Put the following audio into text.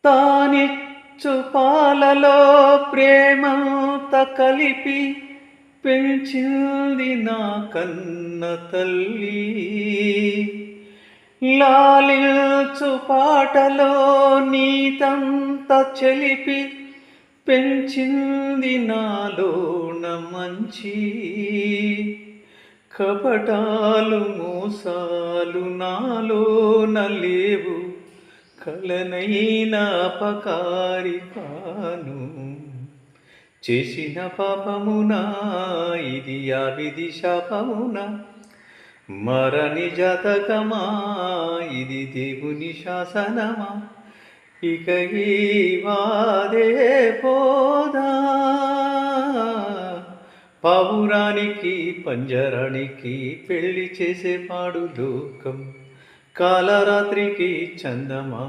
తానిచ్చు పాలలో ప్రేమంత కలిపి పెంచింది నా కన్న తల్లి. లాలించు పాటలో నీతంత చెలిపి పెంచింది నాలోన మంచి. కపటాలు మోసాలు నాలోన లేవు, కలనైనా అపకారి కాను. చేసిన పాపమునా ఇది ఆ విధి శాపమునా, మరని జాతకమా ఇది దేవుని శాసనమా. ఇక ఈ వాదే పోదా, పావురానికి పంజరానికి పెళ్లి చేసే పాడు లోకం, కాలరాత్రికి చందమా.